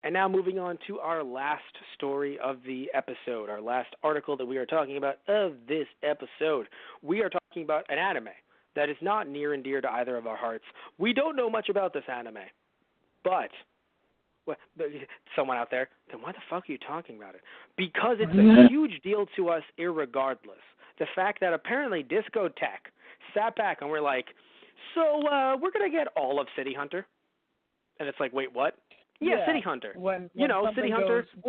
And now moving on to our last story of the episode, our last article that we are talking about of this episode. We are talking about an anime that is not near and dear to either of our hearts. We don't know much about this anime, but someone out there, then why the fuck are you talking about it? Because it's a huge deal to us irregardless. The fact that apparently Discotek sat back and we're like, so we're going to get all of City Hunter. And it's like, wait, what? Yeah, City Hunter. When City Hunter. Goes,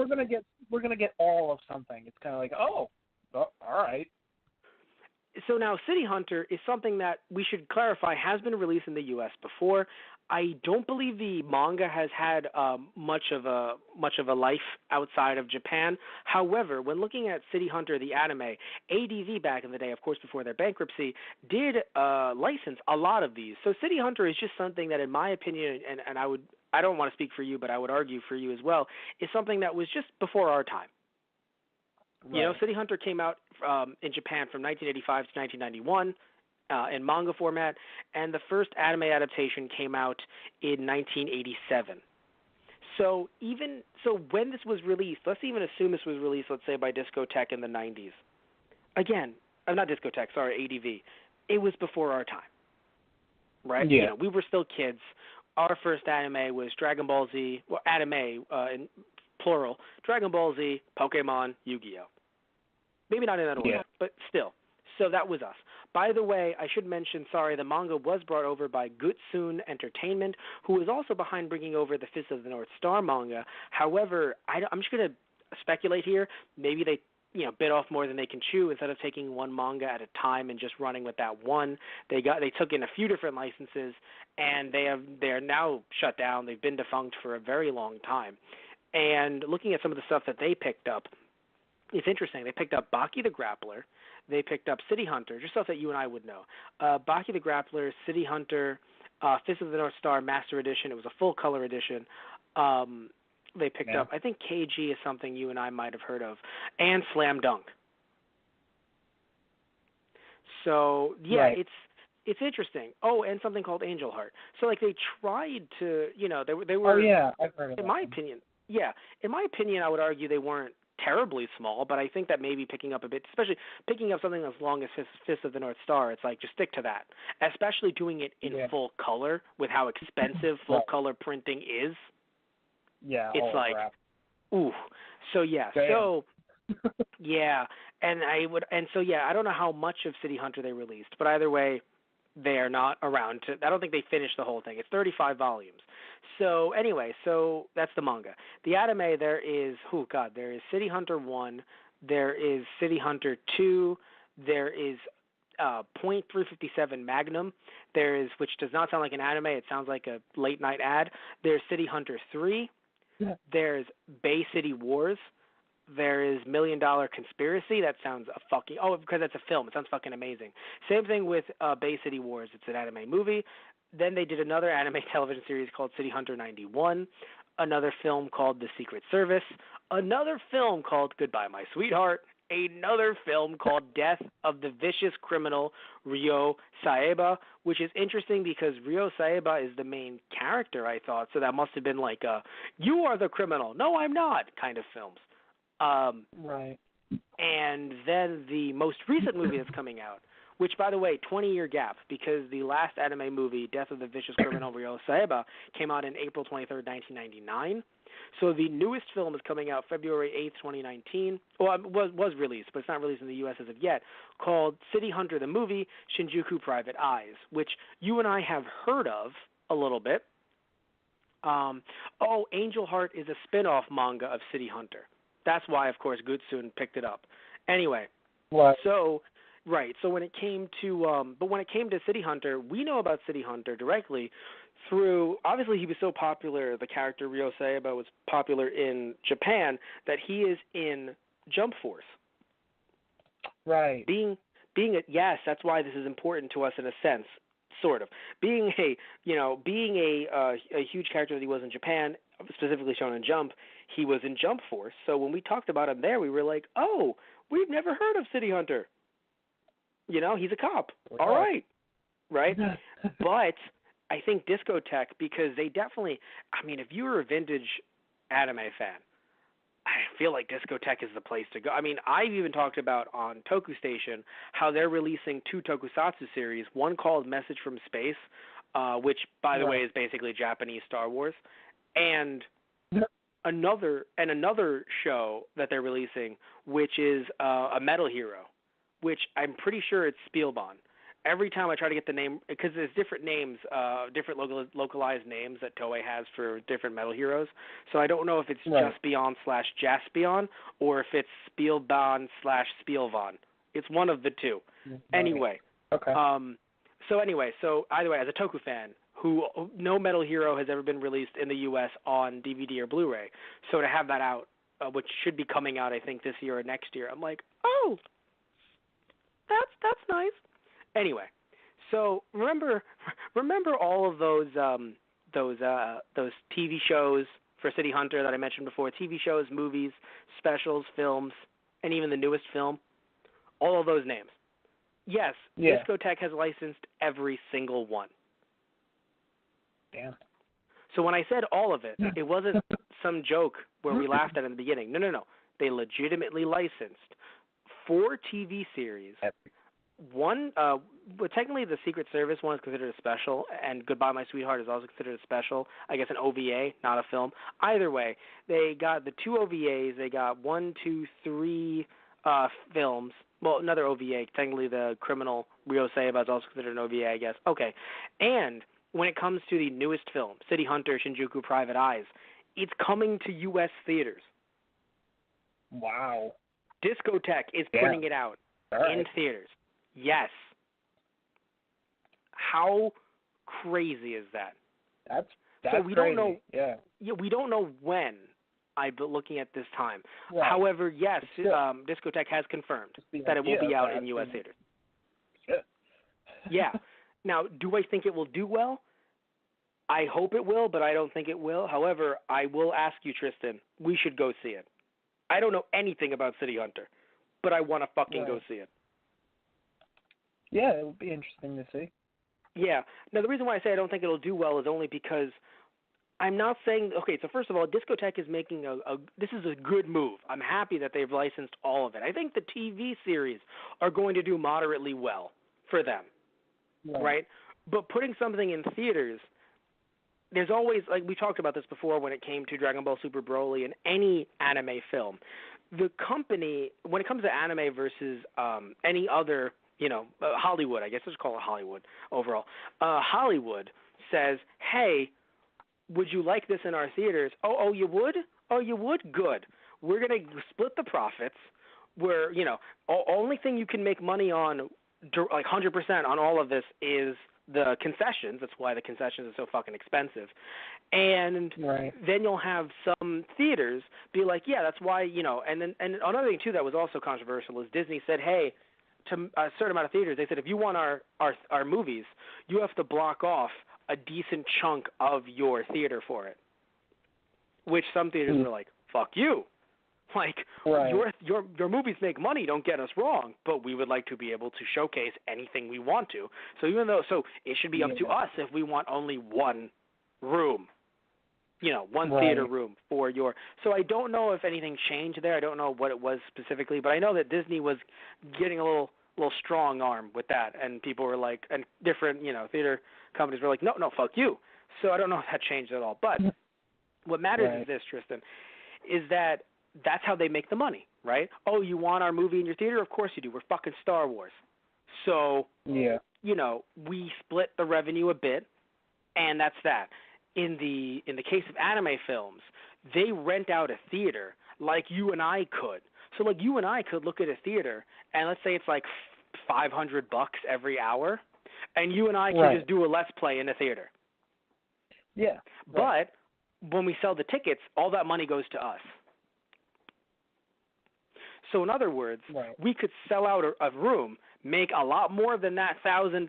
we're gonna get all of something. It's kind of like, oh, all right. So now City Hunter is something that we should clarify has been released in the U.S. before. I don't believe the manga has had much of a life outside of Japan. However, when looking at City Hunter, the anime, ADV back in the day, of course before their bankruptcy, did license a lot of these. So City Hunter is just something that, in my opinion, and I don't want to speak for you, but I would argue for you as well, is something that was just before our time. Right. You know, City Hunter came out in Japan from 1985 to 1991 in manga format, and the first anime adaptation came out in 1987. So when this was released, let's even assume this was released, let's say, by Discotek in the 90s. Again, not Discotek, sorry, ADV. It was before our time, right? Yeah. You know, we were still kids. Our first anime was Dragon Ball Z, well, anime in plural, Dragon Ball Z, Pokemon, Yu-Gi-Oh! Maybe not in that order, but still. So that was us. By the way, I should mention, the manga was brought over by Gutsun Entertainment, who was also behind bringing over the Fist of the North Star manga. However, I'm just going to speculate here. Maybe they bit off more than they can chew. Instead of taking one manga at a time and just running with that one, they took in a few different licenses, and they're now shut down. They've been defunct for a very long time. And looking at some of the stuff that they picked up, it's interesting. They picked up Baki the Grappler. They picked up City Hunter, just stuff that you and I would know. Baki the Grappler, City Hunter, Fist of the North Star Master Edition. It was a full-color edition. They picked up, I think KG is something you and I might have heard of, and Slam Dunk. So, it's interesting. Oh, and something called Angel Heart. So, they tried to, they were. Oh, yeah, I've heard of that. In my opinion, I would argue they weren't terribly small, but I think that maybe picking up a bit, especially picking up something as long as Fist of the North Star, it's like, just stick to that. Especially doing it in full color with how expensive full color printing is. Yeah, it's like, crap. Ooh. So, Damn. I don't know how much of City Hunter they released, but either way, they are not around to, I don't think they finished the whole thing. It's 35 volumes. So anyway, that's the manga. The anime, there is City Hunter 1, there is City Hunter 2, there is .357 Magnum, there is, which does not sound like an anime, it sounds like a late night ad. There's City Hunter 3, there's Bay City Wars, there is $1 Million Conspiracy. That sounds because that's a film. It sounds fucking amazing. Same thing with Bay City Wars. It's an anime movie. Then they did another anime television series called City Hunter 91, another film called The Secret Service, another film called Goodbye My Sweetheart, another film called Death of the Vicious Criminal Ryo Saeba, which is interesting because Ryo Saeba is the main character, I thought, so that must have been like a you are the criminal, no I'm not kind of films. Right. And then the most recent movie that's coming out, which, by the way, 20-year gap, because the last anime movie, Death of the Vicious Criminal Ryo Saeba, came out in April 23rd, 1999. So the newest film is coming out February 8th, 2019. Well, it was released, but it's not released in the U.S. as of yet, called City Hunter the Movie, Shinjuku Private Eyes, which you and I have heard of a little bit. Angel Heart is a spin-off manga of City Hunter. That's why, of course, Gutsun picked it up. Anyway, so when it came to City Hunter, we know about City Hunter directly through, obviously he was so popular, the character Ryo Saeba was popular in Japan, that he is in Jump Force. Right. Yes, that's why this is important to us in a sense, sort of. Being a huge character that he was in Japan, specifically shown in Jump, he was in Jump Force. So when we talked about him there, we were like, oh, we've never heard of City Hunter. He's a cop. All right. Right? But I think Discotek, because they definitely, if you were a vintage anime fan, I feel like Discotek is the place to go. I mean, I've even talked about on Toku Station how they're releasing 2 tokusatsu series, one called Message from Space, which, by the way, is basically Japanese Star Wars, and another show that they're releasing, which is a Metal Hero, which I'm pretty sure it's Spielbahn. Every time I try to get the name, because there's different names, different localized names that Toei has for different Metal Heroes. So I don't know if it's Jaspion/Jaspion or if it's Spielbahn/Spielbahn. It's one of the two. Anyway. Okay. So either way, as a Toku fan, no Metal Hero has ever been released in the U.S. on DVD or Blu-ray. So to have that out, which should be coming out, I think, this year or next year, I'm like, oh, that's nice. Anyway, so remember all of those TV shows for City Hunter that I mentioned before, TV shows, movies, specials, films, and even the newest film, all of those names. Yes, Discotek has licensed every single one. Damn. So when I said all of it, it wasn't some joke where we laughed at it in the beginning. No. They legitimately licensed 4 TV series. One, technically the Secret Service one is considered a special, and Goodbye My Sweetheart is also considered a special. I guess an OVA, not a film. Either way, they got the 2 OVAs. They got 1, 2, 3 films. Well, another OVA. Technically, the Criminal Rio Seiba is also considered an OVA, I guess. Okay. And when it comes to the newest film, City Hunter Shinjuku Private Eyes, it's coming to U.S. theaters. Wow. Discotek is putting it out in theaters. Yes. How crazy is that? That's so we crazy. Don't know. Yeah, we don't know when. I'm looking at this time. Right. However, yes, Discotek has confirmed that it will be out in U.S. theaters. Yeah. Now, do I think it will do well? I hope it will, but I don't think it will. However, I will ask you, Tristan, we should go see it. I don't know anything about City Hunter, but I want to fucking go see it. Yeah, it would be interesting to see. Yeah. Now, the reason why I say I don't think it'll do well is only because I'm not saying, okay, so first of all, Discotek is making this is a good move. I'm happy that they've licensed all of it. I think the TV series are going to do moderately well for them, right? But putting something in theaters, there's always, like we talked about this before when it came to Dragon Ball Super Broly and any anime film. The company, when it comes to anime versus any other, Hollywood, I guess let's call it Hollywood overall. Hollywood says, hey, would you like this in our theaters? Oh, you would? Oh, you would? Good. We're going to split the profits. Where, only thing you can make money on, like 100% on all of this is the concessions. That's why the concessions are so fucking expensive. And then you'll have some theaters be like, yeah, that's why, and another thing, too, that was also controversial is Disney said, hey, to a certain amount of theaters, they said, if you want our movies, you have to block off a decent chunk of your theater for it. Which some theaters were like, fuck you. Like, your movies make money, don't get us wrong, but we would like to be able to showcase anything we want to. So it should be up to us if we want only one room, one theater room for your. So I don't know if anything changed there. I don't know what it was specifically, but I know that Disney was getting a little strong arm with that, and people were like, and different, theater companies were like, no, fuck you. So I don't know if that changed at all. But what matters is this, Tristan, is that that's how they make the money, right? Oh, you want our movie in your theater? Of course you do. We're fucking Star Wars. So, we split the revenue a bit, and that's that. In the case of anime films, they rent out a theater like you and I could. So, like, you and I could look at a theater, and let's say it's like $500 every hour, and you and I can just do a Let's Play in the theater. Yeah. But when we sell the tickets, all that money goes to us. So in other words, we could sell out a room, make a lot more than that $1,000,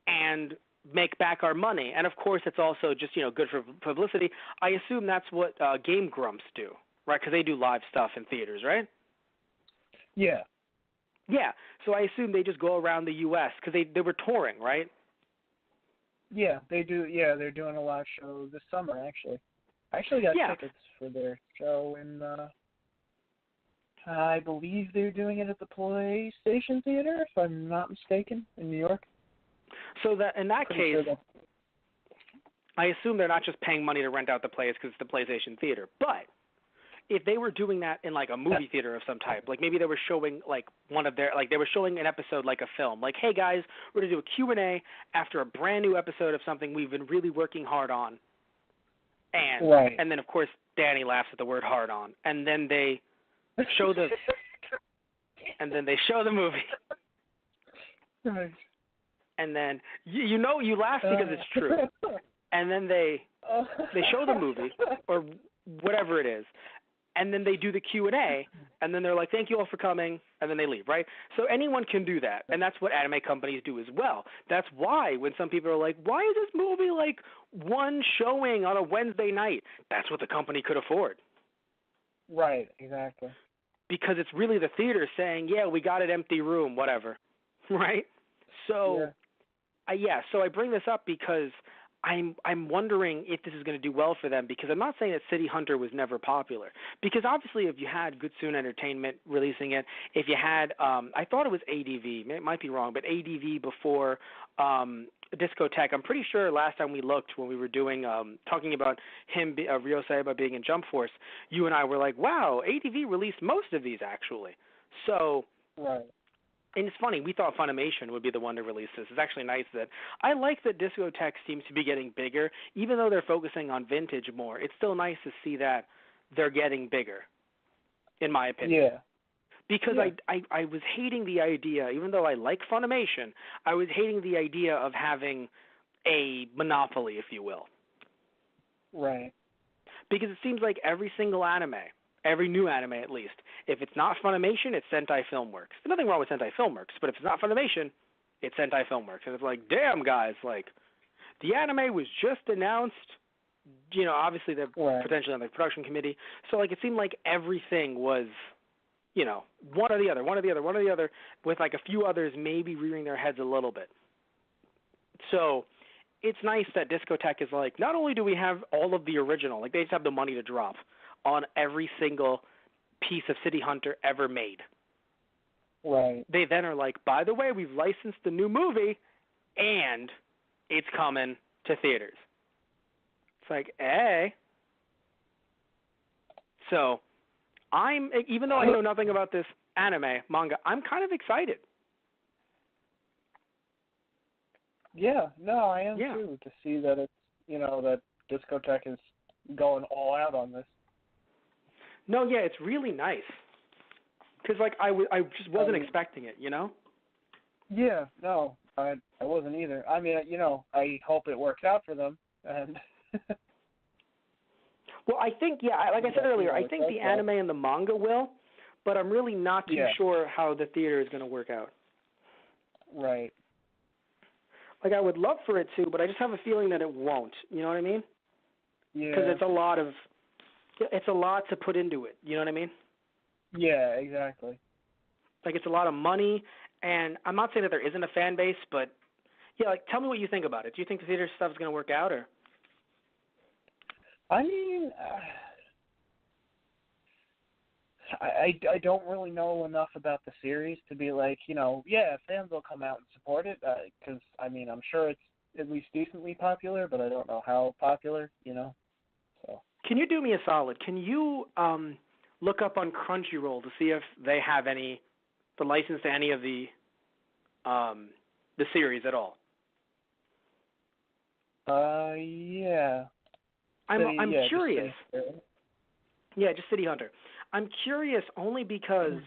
and make back our money. And of course, it's also just good for publicity. I assume that's what Game Grumps do, right? Because they do live stuff in theaters, right? Yeah. Yeah. So I assume they just go around the U.S. because they were touring, right? Yeah, they do. Yeah, they're doing a live show this summer. Actually, I actually got Yeah. tickets for their show in. I believe they're doing it at the PlayStation Theater, if I'm not mistaken, in New York. So that in that Pretty case, sure that's... I assume they're not just paying money to rent out the place because it's the PlayStation Theater. But if they were doing that in like a movie theater of some type, like maybe they were showing like one of their, like they were showing an episode like a film, like, hey guys, we're going to do a Q&A after a brand new episode of something we've been really working hard on. And Right. and then of course Danny laughs at the word hard on. And then they show the movie. Right. And then you know you laugh because it's true. And then they show the movie or whatever it is. And then they do the Q&A, and then they're like, thank you all for coming, and then they leave, right? So anyone can do that, and that's what anime companies do as well. That's why when some people are like, why is this movie like one showing on a Wednesday night? That's what the company could afford. Right, exactly. Because it's really the theater saying, yeah, we got an empty room, whatever, right? So, so I bring this up because I'm wondering if this is going to do well for them, because I'm not saying that City Hunter was never popular, because obviously if you had Goodsoon Entertainment releasing it, if you had I thought it was ADV, it might be wrong, but ADV before Discotek, I'm pretty sure last time we looked when we were doing talking about him Ryo Saiba being in Jump Force, you and I were like, wow, ADV released most of these actually. So right. And it's funny, we thought Funimation would be the one to release this. It's actually nice that I like that Discotek seems to be getting bigger, even though they're focusing on vintage more. It's still nice to see that they're getting bigger, in my opinion. Yeah. Because I was hating the idea, even though I like Funimation, I was hating the idea of having a monopoly, if you will. Right. Because it seems like every single anime, every new anime at least, if it's not Funimation, it's Sentai Filmworks. There's nothing wrong with Sentai Filmworks, but if it's not Funimation, it's Sentai Filmworks. And it's like, damn, guys, like, the anime was just announced, you know, obviously they're potentially on the production committee. So, like, it seemed like everything was, you know, one or the other, with, like, a few others maybe rearing their heads a little bit. So it's nice that Discotek is like, not only do we have all of the original, like, they just have the money to drop on every single piece of City Hunter ever made. Right. They then are like, by the way, we've licensed the new movie, and it's coming to theaters. It's like, hey. So, even though I know nothing about this anime, manga, I'm kind of excited. Yeah, no, I am too, to see that it's, you know, that Discotek is going all out on this. No, yeah, it's really nice. Because, like, I just wasn't expecting it, you know? Yeah, no, I wasn't either. I mean, you know, I hope it works out for them. And well, I think, like I said earlier, I think the anime and the manga will, but I'm really not too sure how the theater is going to work out. Right. Like, I would love for it to, but I just have a feeling that it won't. You know what I mean? Yeah. Because it's a lot to put into it. You know what I mean? Yeah, exactly. Like, it's a lot of money, and I'm not saying that there isn't a fan base, but, yeah, like, tell me what you think about it. Do you think the theater stuff is going to work out, or? I mean, I don't really know enough about the series to be like, you know, yeah, fans will come out and support it, because, I mean, I'm sure it's at least decently popular, but I don't know how popular, you know, so. Can you do me a solid? Can you look up on Crunchyroll to see if they have the license to any of the series at all? Yeah. I'm curious. Yeah, just City Hunter. I'm curious only because,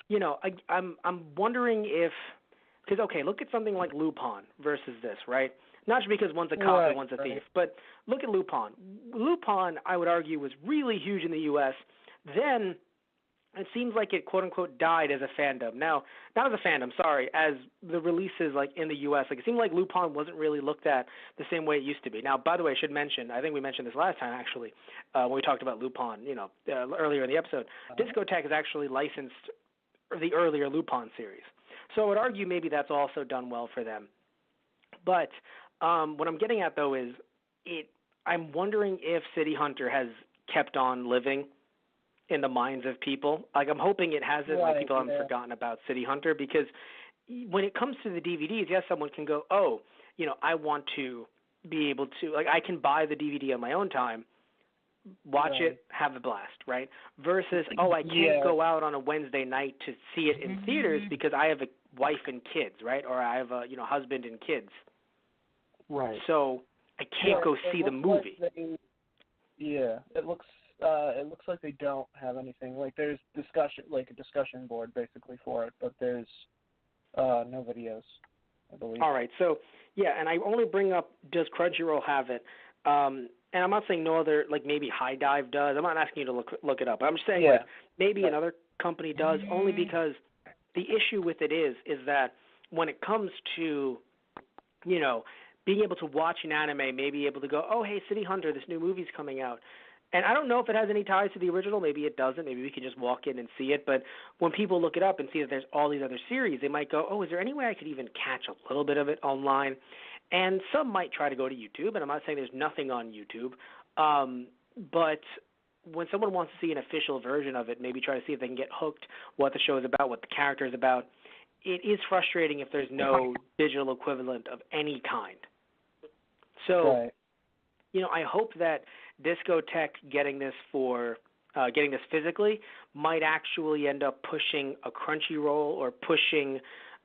you know, I'm wondering if, because, okay, look at something like Lupin versus this, right? Not just because one's a cop and one's a thief, but look at Lupin. Lupin, I would argue, was really huge in the U.S. Then it seems like it, quote-unquote, died as a fandom. Now, not as a fandom, sorry, as the releases, like, in the U.S. Like, it seemed like Lupin wasn't really looked at the same way it used to be. Now, by the way, I should mention, I think we mentioned this last time, actually, when we talked about Lupin, you know, earlier in the episode. Discotek has actually licensed the earlier Lupin series. So I would argue maybe that's also done well for them. But What I'm getting at though is I'm wondering if City Hunter has kept on living in the minds of people. Like I'm hoping it hasn't. Like people haven't forgotten about City Hunter, because when it comes to the DVDs, yes, someone can go, oh, I want to be able to, like, I can buy the DVD on my own time, watch it, have a blast, right? Versus, oh, I can't go out on a Wednesday night to see it in theaters because I have a wife and kids, right? Or I have a husband and kids. Right. So I can't go see the movie. It looks like they don't have anything. Like there's a discussion board basically for it, but there's no videos, I believe. All right. So and I only bring up, does Crunchyroll have it? And I'm not saying no other, like maybe High Dive does. I'm not asking you to look it up. I'm just saying like maybe another company does, only because the issue with it is that when it comes to, being able to watch an anime, maybe able to go, oh, hey, City Hunter, this new movie's coming out. And I don't know if it has any ties to the original. Maybe it doesn't. Maybe we can just walk in and see it. But when people look it up and see that there's all these other series, they might go, oh, is there any way I could even catch a little bit of it online? And some might try to go to YouTube, and I'm not saying there's nothing on YouTube. But when someone wants to see an official version of it, maybe try to see if they can get hooked, what the show is about, what the character is about, it is frustrating if there's no digital equivalent of any kind. So, I hope that Discotek getting this physically might actually end up pushing a Crunchyroll or pushing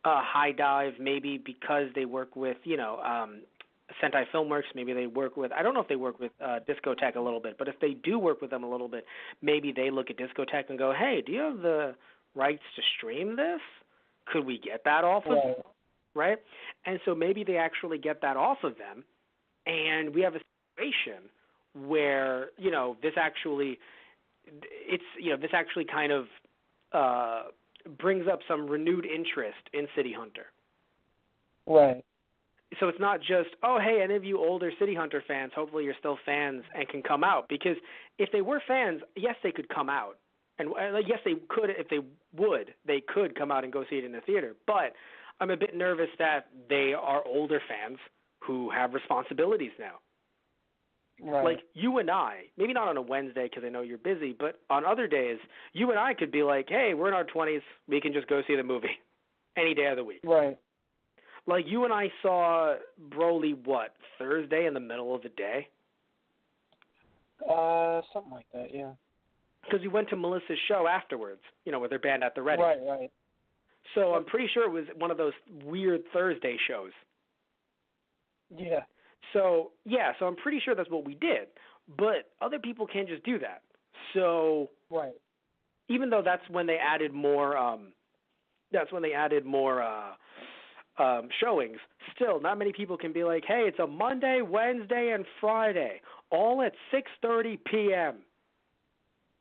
a High Dive, maybe because they work with, Sentai Filmworks. Maybe they work with, I don't know if they work with Discotek a little bit, but if they do work with them a little bit, maybe they look at Discotek and go, hey, do you have the rights to stream this? Could we get that off of them? Right? And so maybe they actually get that off of them, and we have a situation where, this actually kind of brings up some renewed interest in City Hunter. Right. So it's not just, oh, hey, any of you older City Hunter fans, hopefully you're still fans and can come out. Because if they were fans, yes, they could come out. And yes, they could, if they could come out and go see it in the theater. But I'm a bit nervous that they are older fans who have responsibilities now. Right. Like you and I, maybe not on a Wednesday because I know you're busy, but on other days, you and I could be like, hey, we're in our 20s, we can just go see the movie any day of the week. Right. Like you and I saw Broly, Thursday in the middle of the day? Something like that, yeah. Because we went to Melissa's show afterwards, with her band at the Ready. Right. So I'm pretty sure it was one of those weird Thursday shows. Yeah. So I'm pretty sure that's what we did. But other people can't just do that. So even though that's when they added more showings, still not many people can be like, hey, it's a Monday, Wednesday, and Friday, all at 6:30 p.m.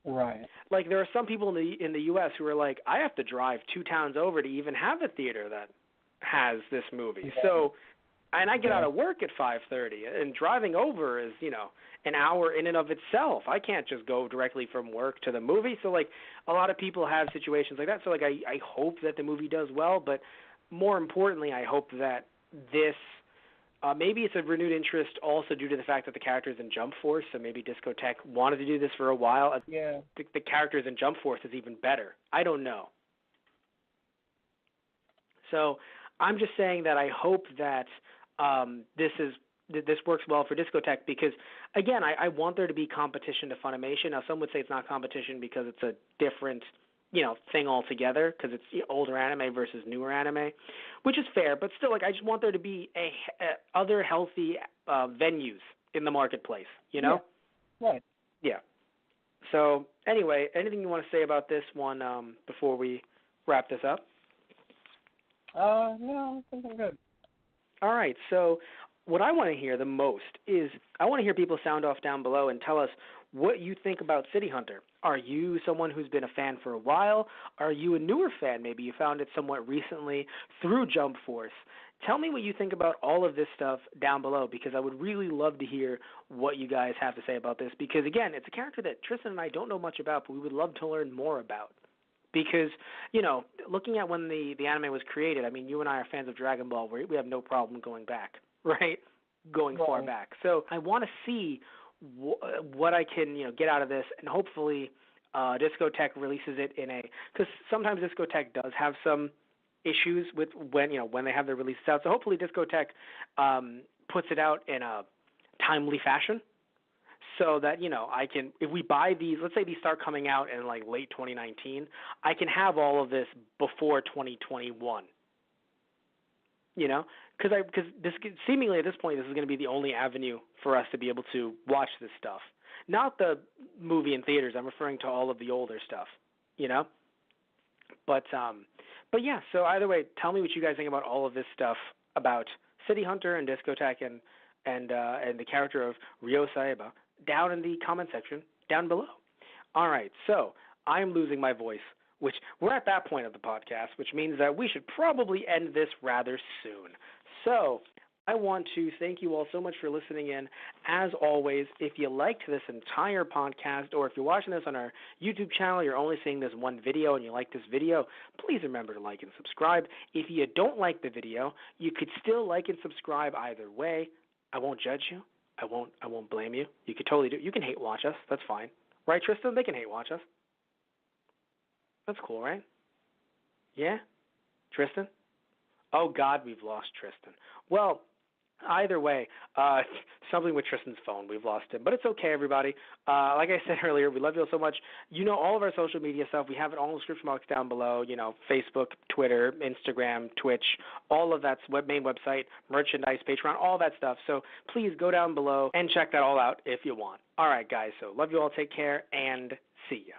Right. Like there are some people in the U.S. who are like, I have to drive 2 towns over to even have a theater that has this movie. Yeah. So, and I get out of work at 5:30, and driving over is, an hour in and of itself. I can't just go directly from work to the movie. So like a lot of people have situations like that. So like I hope that the movie does well, but more importantly, I hope that this maybe it's a renewed interest also due to the fact that the characters in Jump Force, so maybe Discotek wanted to do this for a while. Yeah. The characters in Jump Force is even better. I don't know. So I'm just saying that I hope that this works well for Discotek because, again, I want there to be competition to Funimation. Now, some would say it's not competition because it's a different thing altogether because it's older anime versus newer anime, which is fair. But still, like, I just want there to be other healthy venues in the marketplace, Yeah. Right. Yeah. So, anyway, anything you want to say about this one before we wrap this up? No, I think I'm good. All right. So, what I want to hear the most is I want to hear people sound off down below and tell us what you think about City Hunter. Are you someone who's been a fan for a while? Are you a newer fan? Maybe you found it somewhat recently through Jump Force. Tell me what you think about all of this stuff down below because I would really love to hear what you guys have to say about this because, again, it's a character that Tristan and I don't know much about, but we would love to learn more about. Because, looking at when the anime was created, I mean, you and I are fans of Dragon Ball. We have no problem going back, right? going far Right. back. So I want to see what I can get out of this, and hopefully Discotek releases it in a, because sometimes Discotek does have some issues with when they have their releases out. So hopefully Discotek puts it out in a timely fashion, so that I can, if we buy these, let's say these start coming out in like late 2019, I can have all of this before 2021. Because this seemingly at this point this is going to be the only avenue for us to be able to watch this stuff. Not the movie in theaters. I'm referring to all of the older stuff. But yeah. So either way, tell me what you guys think about all of this stuff about City Hunter and Discotek and the character of Ryo Saeba down in the comment section down below. All right. So I am losing my voice, which we're at that point of the podcast, which means that we should probably end this rather soon. So I want to thank you all so much for listening in. As always, if you liked this entire podcast, or if you're watching this on our YouTube channel, you're only seeing this one video and you like this video, please remember to like and subscribe. If you don't like the video, you could still like and subscribe either way. I won't judge you. I won't blame you. You could totally do it. You can hate watch us. That's fine. Right, Tristan? They can hate watch us. That's cool, right? Yeah? Tristan? Oh, God, we've lost Tristan. Well, either way, something with Tristan's phone. We've lost him. But it's okay, everybody. Like I said earlier, we love you all so much. All of our social media stuff. We have it all in the description box down below. Facebook, Twitter, Instagram, Twitch, all of that's main website, merchandise, Patreon, all that stuff. So please go down below and check that all out if you want. All right, guys. So love you all. Take care and see ya.